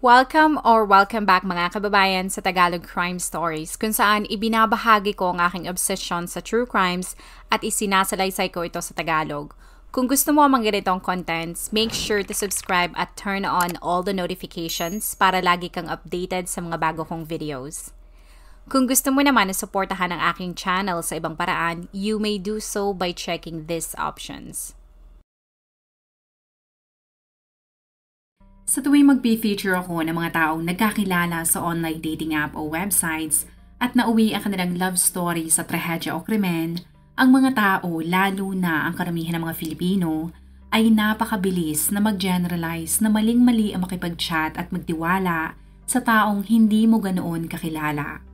Welcome back mga kababayan sa Tagalog Crime Stories, kung saan ibinabahagi ko ang aking obsession sa true crimes at isinasalaysay ko ito sa Tagalog. Kung gusto mo ang mga ganitong contents, make sure to subscribe at turn on all the notifications para lagi kang updated sa mga bago kong videos. Kung gusto mo naman na suportahan ang aking channel sa ibang paraan, you may do so by checking these options. Sa tuwing mag-feature ako ng mga taong nagkakilala sa online dating app o websites at nauwi ang kanilang love story sa trahedya o krimen, ang mga tao, lalo na ang karamihan ng mga Filipino, ay napakabilis na mag-generalize na maling-mali ang makipag-chat at magtiwala sa taong hindi mo ganoon kakilala.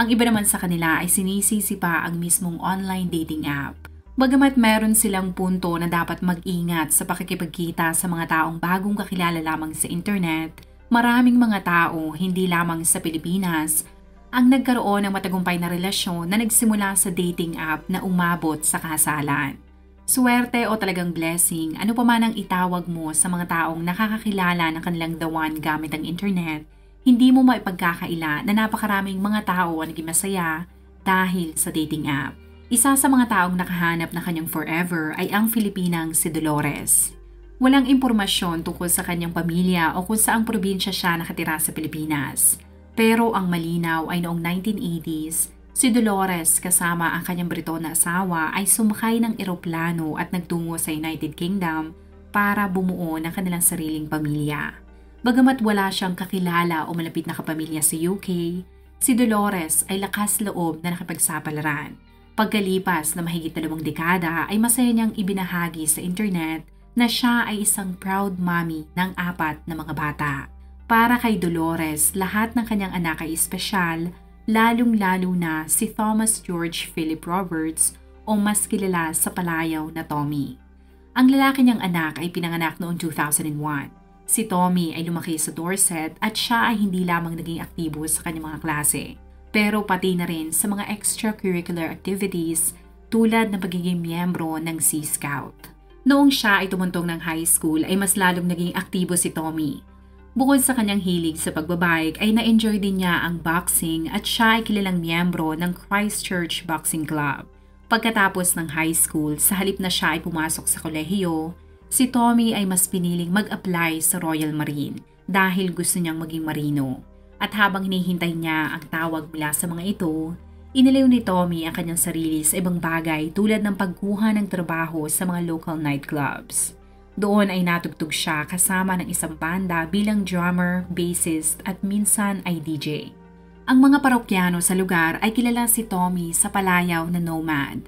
Ang iba naman sa kanila ay sinisisi pa ang mismong online dating app. Bagamat meron silang punto na dapat mag-ingat sa pakikipagkita sa mga taong bagong kakilala lamang sa internet, maraming mga tao, hindi lamang sa Pilipinas, ang nagkaroon ng matagumpay na relasyon na nagsimula sa dating app na umabot sa kasalan. Swerte o talagang blessing, ano pa man ang itawag mo sa mga taong nakakakilala ng kanilang the one gamit ang internet, hindi mo maipagkakaila na napakaraming mga tao ang naging masaya dahil sa dating app. Isa sa mga taong nakahanap na kanyang forever ay ang Filipinang si Dolores. Walang impormasyon tungkol sa kanyang pamilya o kung saang probinsya siya nakatira sa Pilipinas. Pero ang malinaw ay noong 1980s, si Dolores kasama ang kanyang Briton na asawa ay sumakay ng eroplano at nagtungo sa United Kingdom para bumuo ng kanilang sariling pamilya. Bagamat wala siyang kakilala o malapit na kapamilya sa UK, si Dolores ay lakas loob na nakipagsapalaran. Pagkalipas na mahigit 2 dekada ay masaya niyang ibinahagi sa internet na siya ay isang proud mommy ng 4 na mga bata. Para kay Dolores, lahat ng kanyang anak ay espesyal, lalong-lalo na si Thomas George Philip Roberts o mas kilala sa palayaw na Tommy. Ang lalaki niyang anak ay pinanganak noong 2001. Si Tommy ay lumaki sa Dorset at siya ay hindi lamang naging aktibo sa kanyang mga klase, pero pati na rin sa mga extracurricular activities tulad ng pagiging miyembro ng Sea Scout. Noong siya ay tumuntong ng high school ay mas lalong naging aktibo si Tommy. Bukod sa kanyang hilig sa pagbabike ay na-enjoy din niya ang boxing at siya ay kilalang miyembro ng Christchurch Boxing Club. Pagkatapos ng high school, sa halip na siya ay pumasok sa kolehiyo, si Tommy ay mas piniling mag-apply sa Royal Marine dahil gusto niyang maging marino. At habang hinihintay niya ang tawag mula sa mga ito, iniliw ni Tommy ang kanyang sarili sa ibang bagay tulad ng pagkuha ng trabaho sa mga local nightclubs. Doon ay natugtog siya kasama ng isang banda bilang drummer, bassist at minsan ay DJ. Ang mga parokyano sa lugar ay kilala si Tommy sa palayaw na nomad.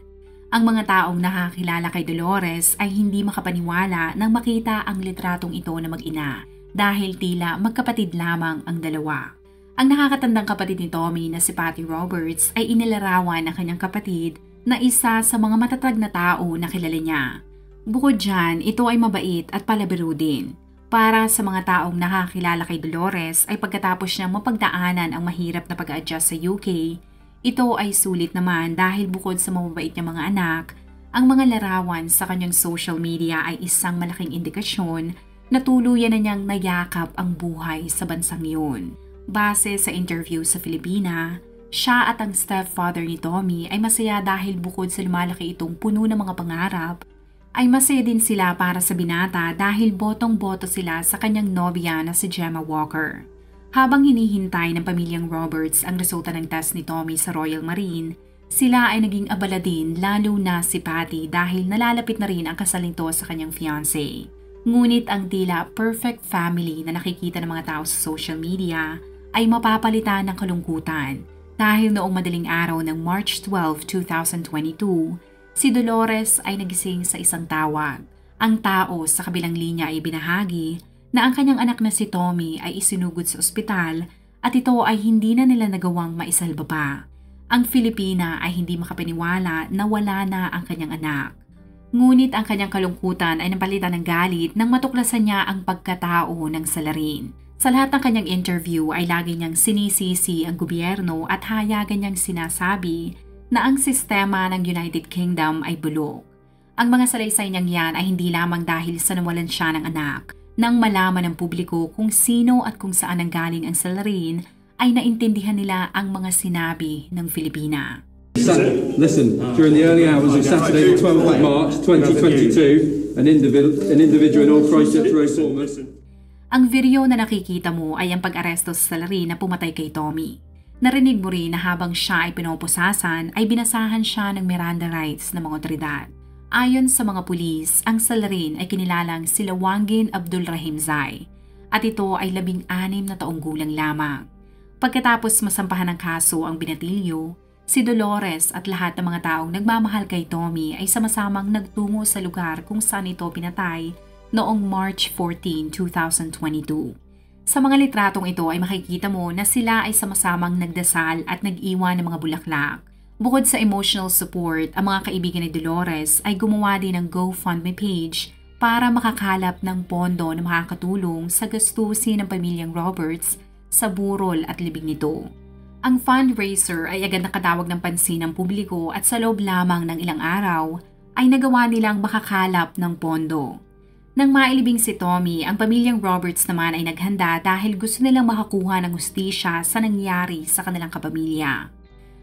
Ang mga taong nakakilala kay Dolores ay hindi makapaniwala nang makita ang litratong ito na mag-ina dahil tila magkapatid lamang ang dalawa. Ang nakakatandang kapatid ni Tommy na si Patty Roberts ay inilarawan ng kanyang kapatid na isa sa mga matatag na tao na kilala niya. Bukod dyan, ito ay mabait at palabiro din. Para sa mga taong nakakilala kay Dolores ay pagkatapos niyang mapagdaanan ang mahirap na pag-adjust sa UK, ito ay sulit naman dahil bukod sa mababait niyang mga anak, ang mga larawan sa kanyang social media ay isang malaking indikasyon na tuluyan na niyang nayakap ang buhay sa bansang yun. Base sa interview sa Filipina, siya at ang stepfather ni Tommy ay masaya dahil bukod sa lumalaki itong puno ng mga pangarap, ay masaya din sila para sa binata dahil botong-boto sila sa kanyang nobya na si Gemma Walker. Habang hinihintay ng pamilyang Roberts ang resulta ng test ni Tommy sa Royal Marine, sila ay naging abala din lalo na si Patty dahil nalalapit na rin ang kasal nito sa kanyang fiancé. Ngunit ang tila perfect family na nakikita ng mga tao sa social media ay mapapalitan ng kalungkutan dahil noong madaling araw ng March 12, 2022, si Dolores ay nagising sa isang tawag. Ang tao sa kabilang linya ay binahagi na ang kanyang anak na si Tommy ay isinugod sa ospital at ito ay hindi na nila nagawang maisalba pa. Ang Filipina ay hindi makapaniwala na wala na ang kanyang anak. Ngunit ang kanyang kalungkutan ay napalitan ng galit nang matuklasan niya ang pagkatao ng salarin. Sa lahat ng kanyang interview ay lagi niyang sinisisi ang gobyerno at hayagan niyang sinasabi na ang sistema ng United Kingdom ay bulok. Ang mga salaysay niyang yan ay hindi lamang dahil sa nawalan siya ng anak. Nang malaman ng publiko kung sino at kung saan nanggaling ang salarin, ay naintindihan nila ang mga sinabi ng Filipina. Listen, during the early hours of Saturday, the 12th of March 2022, an individual in Old Christchurch Road, Bournemouth. Ang video na nakikita mo ay ang pag-aresto sa salarin na pumatay kay Tommy. Narinig mo rin na habang siya ay pinoposasan ay binasahan siya ng Miranda rights ng mga otoridad. Ayon sa mga pulis, ang salarin ay kinilalang si Lawangin Abdul Rahim Zai at ito ay 16 na taong gulang lamang. Pagkatapos masampahan ng kaso ang binatilyo, si Dolores at lahat ng mga taong nagmamahal kay Tommy ay sama-samang nagtungo sa lugar kung saan ito pinatay noong March 14, 2022. Sa mga litratong ito ay makikita mo na sila ay sama-samang nagdasal at nag-iwan ng mga bulaklak. Bukod sa emotional support, ang mga kaibigan ni Dolores ay gumawa din ng GoFundMe page para makakalap ng pondo na makakatulong sa gastusin ng pamilyang Roberts sa burol at libing nito. Ang fundraiser ay agad nakatawag ng pansin ng publiko at sa loob lamang ng ilang araw ay nagawa nilang makakalap ng pondo. Nang mailibing si Tommy, ang pamilyang Roberts naman ay naghanda dahil gusto nilang makakuha ng hustisya sa nangyari sa kanilang kapamilya.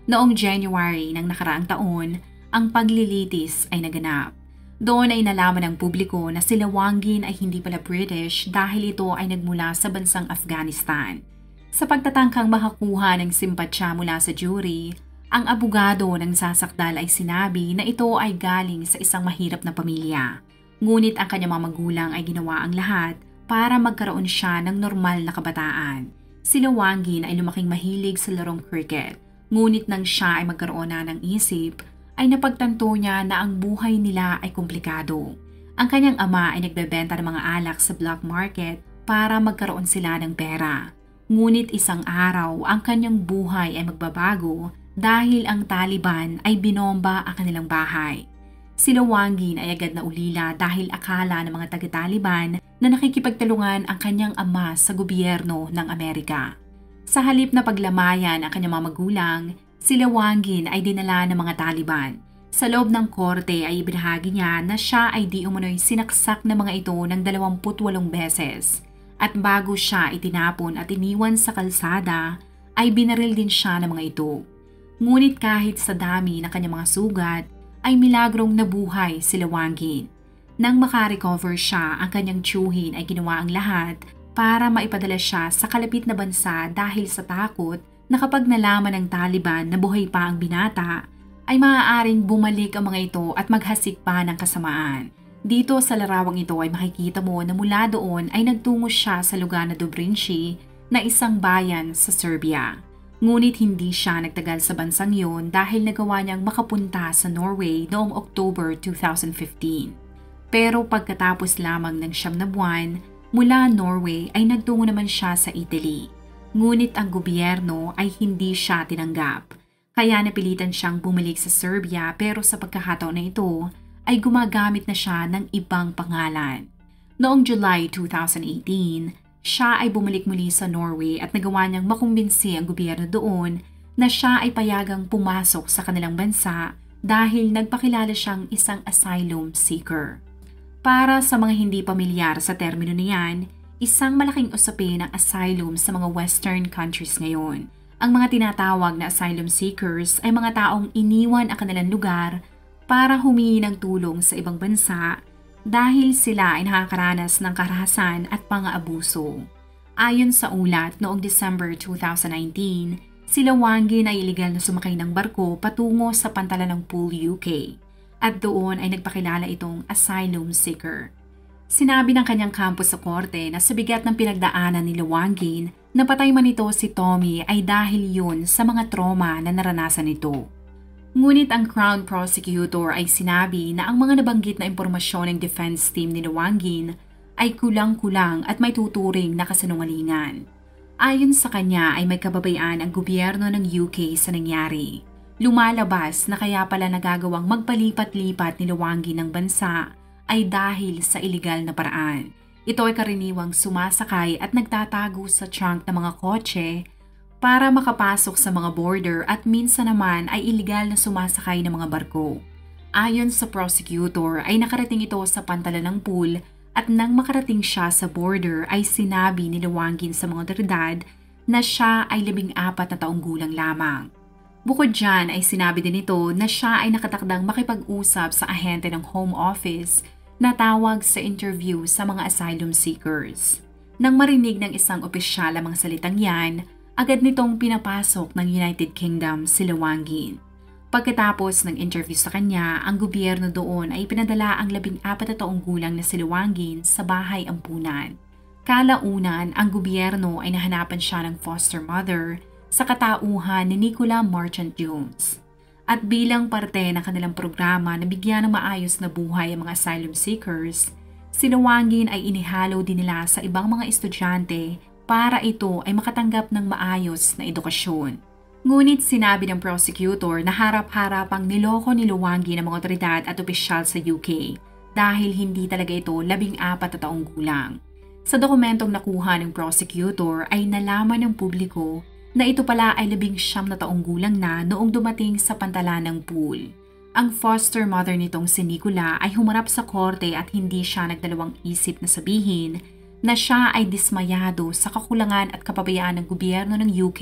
Noong January ng nakaraang taon, ang paglilitis ay naganap. Doon ay nalaman ng publiko na si Lawangin ay hindi pala British dahil ito ay nagmula sa bansang Afghanistan. Sa pagtatangkang makakuha ng simpatsya mula sa jury, ang abogado ng sasakdal ay sinabi na ito ay galing sa isang mahirap na pamilya. Ngunit ang kanyang mga magulang ay ginawa ang lahat para magkaroon siya ng normal na kabataan. Si Lawangin ay lumaking mahilig sa larong cricket. Ngunit nang siya ay magkaroon na ng isip, ay napagtanto niya na ang buhay nila ay komplikado. Ang kanyang ama ay nagbebenta ng mga alak sa black market para magkaroon sila ng pera. Ngunit isang araw, ang kanyang buhay ay magbabago dahil ang Taliban ay binomba ang kanilang bahay. Si Lawangin ay agad na ulila dahil akala ng mga taga-Taliban na nakikipagtulungan ang kanyang ama sa gobyerno ng Amerika. Sa halip na paglamayan ang kanyang mga magulang, si Lawangin ay dinala ng mga Taliban. Sa loob ng korte ay ibinahagi niya na siya ay di umano'y sinaksak ng mga ito ng 28 beses. At bago siya itinapon at iniwan sa kalsada, ay binaril din siya ng mga ito. Ngunit kahit sa dami ng kanyang mga sugat, ay milagrong nabuhay si Lawangin. Nang makarecover siya, ang kanyang tiyuhin ay ginawa ang lahat para maipadala siya sa kalapit na bansa dahil sa takot na kapag nalaman ng Taliban na buhay pa ang binata, ay maaaring bumalik ang mga ito at maghasik pa ng kasamaan. Dito sa larawang ito ay makikita mo na mula doon ay nagtungo siya sa lugar na Dobrinci na isang bayan sa Serbia. Ngunit hindi siya nagtagal sa bansang yun dahil nagawa niyang makapunta sa Norway noong October 2015. Pero pagkatapos lamang ng 9 na buwan, mula Norway ay nagtungo naman siya sa Italy. Ngunit ang gobyerno ay hindi siya tinanggap. Kaya napilitan siyang bumalik sa Serbia pero sa pagkakataon na ito, ay gumagamit na siya ng ibang pangalan. Noong July 2018, siya ay bumalik muli sa Norway at nagawa niyang makumbinsi ang gobyerno doon na siya ay payagang pumasok sa kanilang bansa dahil nagpakilala siyang isang asylum seeker. Para sa mga hindi pamilyar sa termino niyan, isang malaking usapin ang asylum sa mga Western countries ngayon. Ang mga tinatawag na asylum seekers ay mga taong iniwan ang kanilang lugar para humingi ng tulong sa ibang bansa dahil sila ay nakakaranas ng karahasan at pang-aabuso. Ayon sa ulat, noong December 2019, si Lawangin ay iligal na sumakay ng barko patungo sa Pantalanangpool, UK at doon ay nagpakilala itong asylum seeker. Sinabi ng kanyang kampo sa korte na sa bigat ng pinagdaanan ni Lawangin, napatay man ito si Tommy ay dahil yun sa mga trauma na naranasan nito. Ngunit ang Crown Prosecutor ay sinabi na ang mga nabanggit na impormasyon ng defense team ni Lawangin ay kulang-kulang at may tuturing na kasinungalingan. Ayon sa kanya ay may kababayan ang gobyerno ng UK sa nangyari. Lumalabas na kaya pala nagagawang magpalipat-lipat ni Lawangin ng bansa ay dahil sa iligal na paraan. Ito ay karaniwang sumasakay at nagtatago sa trunk ng mga kotse para makapasok sa mga border at minsan naman ay iligal na sumasakay ng mga barko. Ayon sa prosecutor ay nakarating ito sa Pantalanangpool At nang makarating siya sa border ay sinabi ni Lewangin sa mga otoridad na siya ay 14 na taong gulang lamang. Bukod dyan ay sinabi din ito na siya ay nakatakdang makipag-usap sa ahente ng Home Office na tawag sa interview sa mga asylum seekers. Nang marinig ng isang opisyal ang mga salitang yan, agad nitong pinapasok ng United Kingdom si Lewangin. Pagkatapos ng interview sa kanya, ang gobyerno doon ay pinadala ang 14 na taong gulang na si Lewangin sa bahay ampunan. Kalaunan, ang gobyerno ay nahanapan siya ng foster mother sa katauhan ni Nicola Marchant Jones. At bilang parte ng kanilang programa na bigyan ng maayos na buhay ang mga asylum seekers, si Lewangin ay inihalo din nila sa ibang mga estudyante para ito ay makatanggap ng maayos na edukasyon. Ngunit sinabi ng prosecutor na harap-harapang niloko ni Lewangin ang mga otoridad at opisyal sa UK dahil hindi talaga ito 14 na taong gulang. Sa dokumentong nakuha ng prosecutor ay nalaman ng publiko na ito pala ay 19 na taong gulang na noong dumating sa pantalan ng pool. Ang foster mother nitong si Nicola ay humarap sa korte at hindi siya nagdalawang isip na sabihin na siya ay dismayado sa kakulangan at kapabayaan ng gobyerno ng UK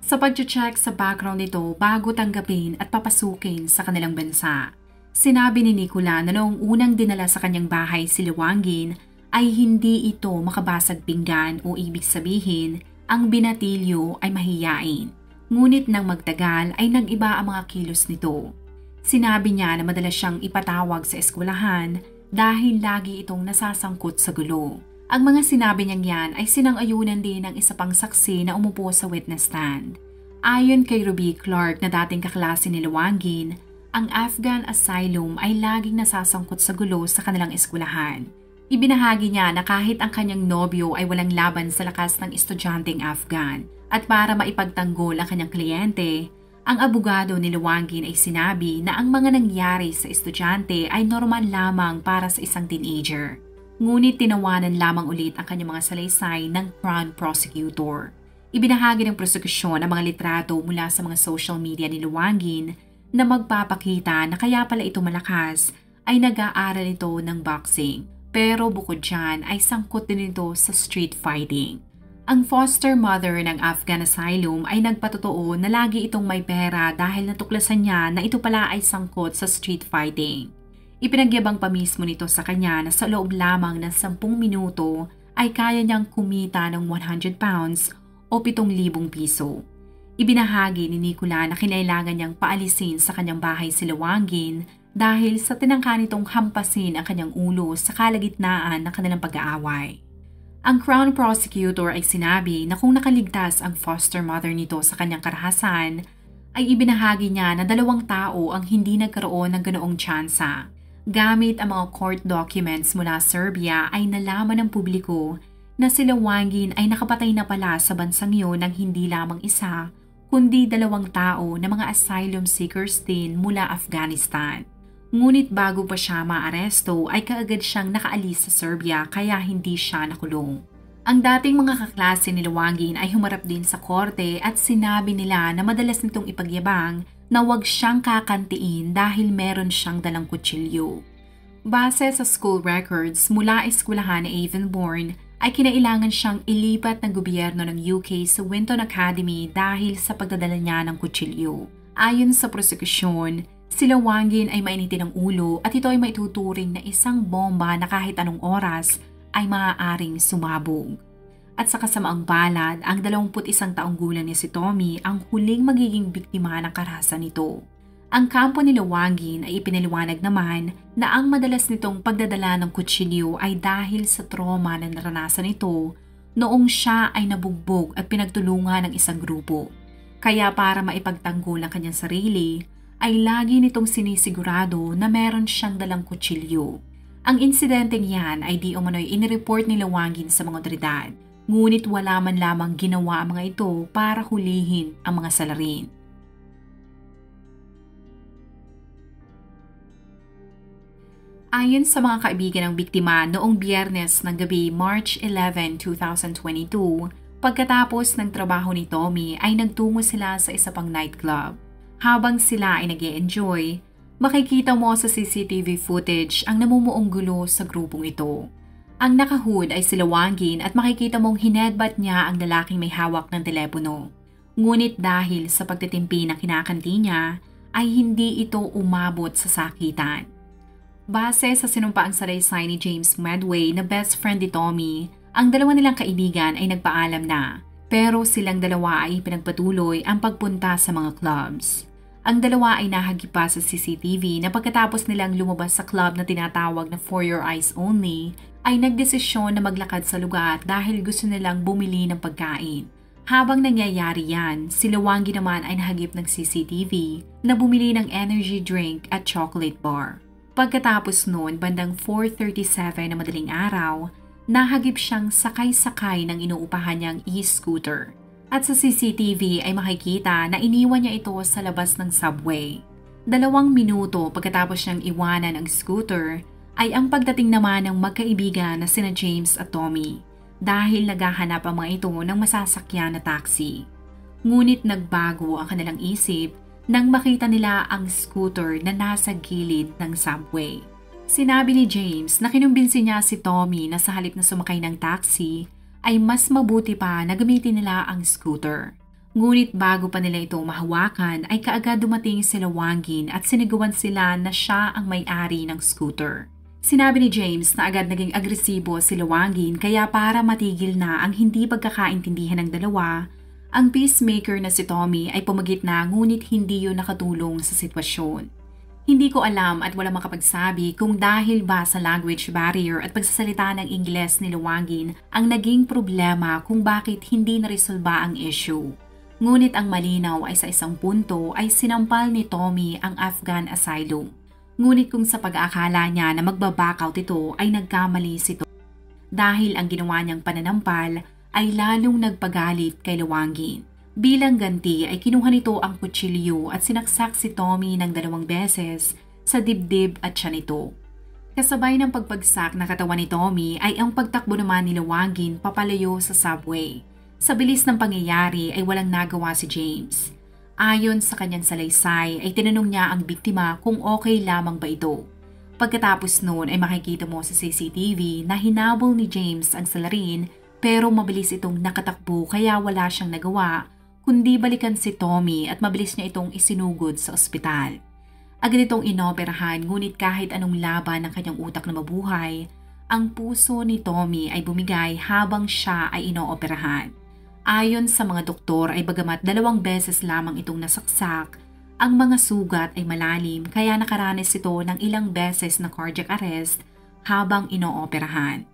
sa pag-check sa background nito bago tanggapin at papasukin sa kanilang bansa. Sinabi ni Nicola na noong unang dinala sa kanyang bahay si Lewangin ay hindi ito makabasag pinggan o ibig sabihin ang binatilyo ay mahiyain. Ngunit nang magtagal ay nag-iba ang mga kilos nito. Sinabi niya na madalas siyang ipatawag sa eskwelahan dahil lagi itong nasasangkot sa gulo. Ang mga sinabi niyang yan ay sinang-ayunan din ng isa pang saksi na umupo sa witness stand. Ayon kay Ruby Clark na dating kaklase ni Lewangin, ang Afghan asylum ay laging nasasangkot sa gulo sa kanilang eskwelahan. Ibinahagi niya na kahit ang kanyang nobyo ay walang laban sa lakas ng estudyanteng Afghan at para maipagtanggol ang kanyang kliyente, ang abogado ni Lewangin ay sinabi na ang mga nangyari sa estudyante ay normal lamang para sa isang teenager. Ngunit tinawanan lamang ulit ang kanyang mga salaysay ng Crown Prosecutor. Ibinahagi ng prosekusyon ang mga litrato mula sa mga social media ni Lewangin na magpapakita na kaya pala ito malakas ay nag-aaral ito ng boxing. Pero bukod dyan ay sangkot din ito sa street fighting. Ang foster mother ng Afghan asylum ay nagpatotoo na lagi itong may pera dahil natuklasan niya na ito pala ay sangkot sa street fighting. Ipinagyabang pa mismo nito sa kanya na sa loob lamang ng 10 minuto ay kaya niyang kumita ng 100 pounds o 7,000 piso. Ibinahagi ni Nicola na kinailangan niyang paalisin sa kanyang bahay si Lewangin dahil sa tinangka nitong hampasin ang kanyang ulo sa kalagitnaan ng kanilang pag-aaway. Ang Crown Prosecutor ay sinabi na kung nakaligtas ang foster mother nito sa kanyang karahasan, ay ibinahagi niya na 2 tao ang hindi nagkaroon ng ganoong tsansa. Gamit ang mga court documents mula Serbia ay nalaman ng publiko na si Lewangin ay nakapatay na pala sa bansang iyon ng hindi lamang isa, kundi 2 tao na mga asylum seekers din mula Afghanistan. Ngunit bago pa siya maaresto ay kaagad siyang nakaalis sa Serbia kaya hindi siya nakulong. Ang dating mga kaklase ni Lewangin ay humarap din sa korte at sinabi nila na madalas nitong ipagyabang na huwag siyang kakantiin dahil meron siyang dalang kutsilyo. Base sa school records mula eskwelahan ni Avonbourne ay kinailangan siyang ilipat ng gobyerno ng UK sa Winton Academy dahil sa pagdadala niya ng kutsilyo. Ayon sa prosekusyon, si Lewangin ay mainitin ng ulo at ito ay maituturing na isang bomba na kahit anong oras ay maaaring sumabog. At sa kasamaang palad, ang 21 taong gulang niya si Tommy ang huling magiging biktima ng karahasan nito. Ang kampo ni Lewangin ay ipinaliwanag naman na ang madalas nitong pagdadala ng kutsilyo ay dahil sa trauma na naranasan nito noong siya ay nabugbog at pinagtulungan ng isang grupo. Kaya para maipagtanggol ang kanyang sarili, ay lagi nitong sinisigurado na meron siyang dalang kutsilyo. Ang insidenteng yan ay di umano'y inireport ni Lewangin sa mga otoridad, ngunit wala man lamang ginawa ang mga ito para hulihin ang mga salarin. Ayon sa mga kaibigan ng biktima, noong Biyernes ng gabi, March 11, 2022, pagkatapos ng trabaho ni Tommy ay nagtungo sila sa isa pang nightclub. Habang sila ay nag-e-enjoy, makikita mo sa CCTV footage ang namumuong gulo sa grupong ito. Ang nakahood ay si Lawangin at makikita mong hinedbat niya ang lalaking may hawak ng telepono. Ngunit dahil sa pagtitimpi ng kinakanti niya, ay hindi ito umabot sa sakitan. Base sa sinumpaang salaysay ni James Medway na best friend ni Tommy, ang dalawa nilang kaibigan ay nagpaalam na, pero silang dalawa ay pinagpatuloy ang pagpunta sa mga clubs. Ang dalawa ay nahagipa sa CCTV na pagkatapos nilang lumabas sa club na tinatawag na For Your Eyes Only, ay nagdesisyon na maglakad sa lugar dahil gusto nilang bumili ng pagkain. Habang nangyayari yan, si Lawangin naman ay nahagip ng CCTV na bumili ng energy drink at chocolate bar. Pagkatapos noon, bandang 4:37 na madaling araw, nahagip siyang sakay-sakay ng inuupahan niyang e-scooter. At sa CCTV ay makikita na iniwan niya ito sa labas ng subway. 2 minuto pagkatapos niyang iwanan ang scooter, ay ang pagdating naman ng magkaibigan na sina James at Tommy dahil naghahanap ang mga ito ng masasakyan na taxi. Ngunit nagbago ang kanilang isip nang makita nila ang scooter na nasa gilid ng subway. Sinabi ni James na kinumbinsi niya si Tommy na sa halip na sumakay ng taxi ay mas mabuti pa na gamitin nila ang scooter. Ngunit bago pa nila ito mahawakan ay kaagad dumating si Lawangin at sinigawan sila na siya ang may-ari ng scooter. Sinabi ni James na agad naging agresibo si Lawangin kaya para matigil na ang hindi pagkakaintindihan ng dalawa, ang peacemaker na si Tommy ay pumagitna ngunit hindi yun nakatulong sa sitwasyon. Hindi ko alam at wala makapagsabi kung dahil ba sa language barrier at pagsasalita ng Ingles ni Lawangin ang naging problema kung bakit hindi naresolba ang issue. Ngunit ang malinaw ay sa isang punto ay sinampal ni Tommy ang Afghan asylum. Ngunit kung sa pag-aakala niya na magbaback-out ito ay nagkamali si Tommy. Dahil ang ginawa niyang pananampal ay lalong nagpagalit kay Lawangin. Bilang ganti ay kinuha nito ang kutsilyo at sinaksak si Tommy ng 2 beses sa dibdib at tiyan nito. Kasabay ng pagpagsak na katawan ni Tommy ay ang pagtakbo naman ni Lawangin papalayo sa subway. Sa bilis ng pangyayari ay walang nagawa si James. Ayon sa kanyang salaysay ay tinanong niya ang biktima kung okay lamang ba ito. Pagkatapos noon ay makikita mo sa CCTV na hinabol ni James ang salarin pero mabilis itong nakatakbo kaya wala siyang nagawa kundi balikan si Tommy at mabilis niya itong isinugod sa ospital. Agad itong inoperahan ngunit kahit anong laban ng kanyang utak na mabuhay, ang puso ni Tommy ay bumigay habang siya ay inooperahan. Ayon sa mga doktor ay bagamat 2 beses lamang itong nasaksak, ang mga sugat ay malalim kaya nakaranas ito ng ilang beses na cardiac arrest habang inooperahan.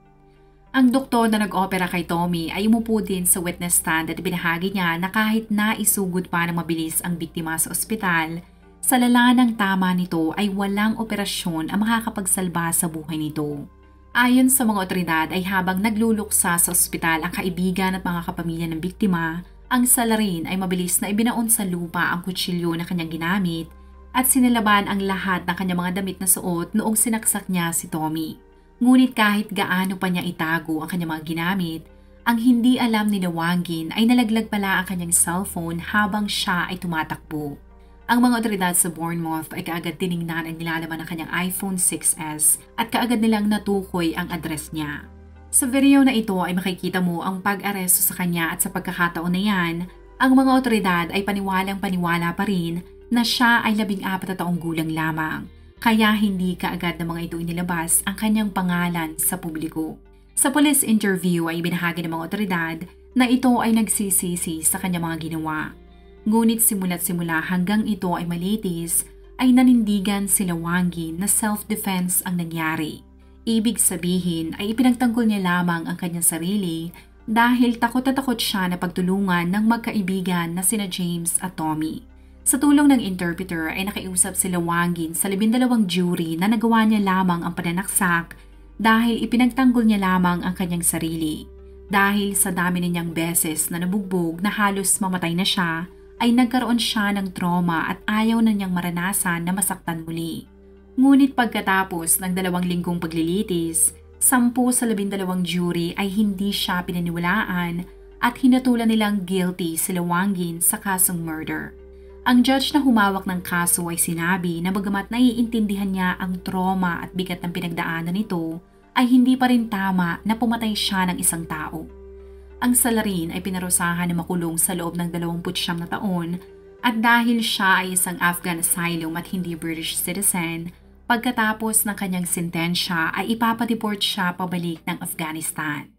Ang doktor na nag-opera kay Tommy ay umupo din sa witness stand at binahagi niya na kahit naisugod pa ng mabilis ang biktima sa ospital, sa lala ng tama nito ay walang operasyon ang makakapagsalba sa buhay nito. Ayon sa mga otoridad ay habang nagluluksa sa ospital ang kaibigan at mga kapamilya ng biktima, ang salarin ay mabilis na ibinaon sa lupa ang kutsilyo na kanyang ginamit at sinilaban ang lahat ng kanyang mga damit na suot noong sinaksak niya si Tommy. Ngunit kahit gaano pa niya itago ang kanyang mga ginamit, ang hindi alam ni Lawangin ay nalaglag pala ang kanyang cellphone habang siya ay tumatakbo. Ang mga otoridad sa Bournemouth ay kaagad tiningnan ang nilalaman ng kanyang iPhone 6s at kaagad nilang natukoy ang address niya. Sa video na ito ay makikita mo ang pag-aresto sa kanya at sa pagkakataon na yan, ang mga otoridad ay paniwalang-paniwala pa rin na siya ay 14 na taong gulang lamang, kaya hindi kaagad ng mga ito inilabas ang kanyang pangalan sa publiko. Sa police interview ay binahagi ng mga otoridad na ito ay nagsisisi sa kanyang mga ginawa. Ngunit simula't simula hanggang ito ay malitis, ay nanindigan si Lawangin na self-defense ang nangyari. Ibig sabihin ay ipinagtanggol niya lamang ang kanyang sarili dahil takot na takot siya na pagtulungan ng magkaibigan na sina James at Tommy. Sa tulong ng interpreter ay nakiusap si Lawangin sa 12 jury na nagawa niya lamang ang pananaksak dahil ipinagtanggol niya lamang ang kanyang sarili. Dahil sa dami niyang beses na nabugbog na halos mamatay na siya, ay nagkaroon siya ng trauma at ayaw na niyang maranasan na masaktan muli. Ngunit pagkatapos ng 2 linggong paglilitis, 10 sa 12 jury ay hindi siya pinaniwalaan at hinatulan nilang guilty si Lawangin sa kasong murder. Ang judge na humawak ng kaso ay sinabi na bagamat naiintindihan niya ang trauma at bigat ng pinagdaanan nito, ay hindi pa rin tama na pumatay siya ng isang tao. Ang salarin ay pinarusahan na makulong sa loob ng 29 na taon at dahil siya ay isang Afghan asylum at hindi British citizen, pagkatapos ng kanyang sentensya ay ipapadeport siya pabalik ng Afghanistan.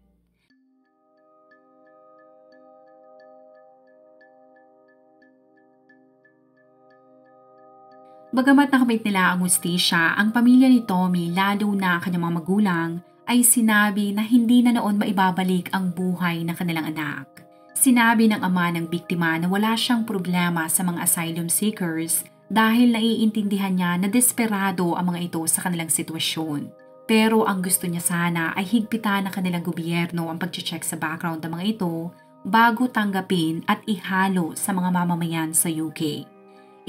Bagamat nakamit nila ang hustisya, ang pamilya ni Tommy, lalo na ang kanyang mga magulang, ay sinabi na hindi na noon maibabalik ang buhay ng kanilang anak. Sinabi ng ama ng biktima na wala siyang problema sa mga asylum seekers dahil naiintindihan niya na desperado ang mga ito sa kanilang sitwasyon. Pero ang gusto niya sana ay higpitan ng kanilang gobyerno ang pag-check sa background ng mga ito bago tanggapin at ihalo sa mga mamamayan sa UK.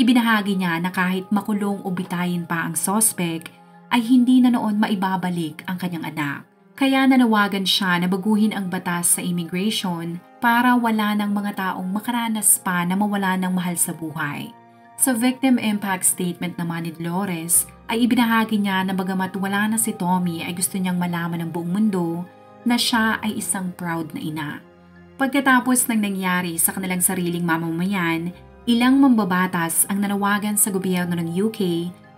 Ibinahagi niya na kahit makulong o bitayin pa ang suspect, ay hindi na noon maibabalik ang kanyang anak. Kaya nanawagan siya na baguhin ang batas sa immigration para wala ng mga taong makaranas pa na mawala ng mahal sa buhay. Sa victim impact statement naman ni Dolores, ay ibinahagi niya na bagamat wala na si Tommy ay gusto niyang malaman ng buong mundo na siya ay isang proud na ina. Pagkatapos ng nangyari sa kanilang sariling mamamayan, ilang mambabatas ang nanawagan sa gobyerno ng UK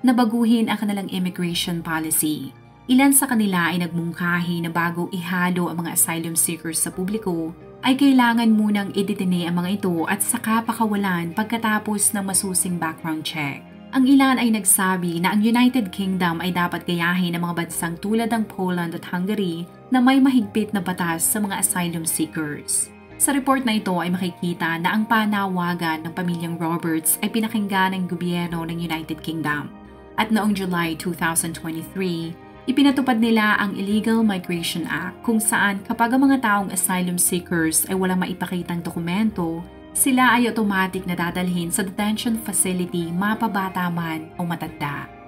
na baguhin ang kanilang immigration policy. Ilan sa kanila ay nagmungkahi na bago ihalo ang mga asylum seekers sa publiko, ay kailangan munang idetene ang mga ito at saka pakawalan pagkatapos ng masusing background check. Ang ilan ay nagsabi na ang United Kingdom ay dapat gayahin ng mga bansang tulad ng Poland at Hungary na may mahigpit na batas sa mga asylum seekers. Sa report na ito ay makikita na ang panawagan ng pamilyang Roberts ay pinakinggan ng gobyerno ng United Kingdom. At noong July 2023, ipinatupad nila ang Illegal Migration Act kung saan kapag ang mga taong asylum seekers ay walang maipakitang dokumento, sila ay automatic na dadalhin sa detention facility mapabata man o matanda.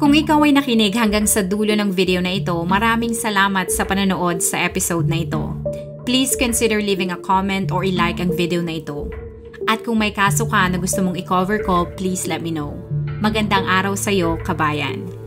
Kung ikaw ay nakinig hanggang sa dulo ng video na ito, maraming salamat sa panonood sa episode na ito. Please consider leaving a comment or i-like ang video na ito. At kung may kaso ka na gusto mong i-cover ko, please let me know. Magandang araw sa iyo, kabayan!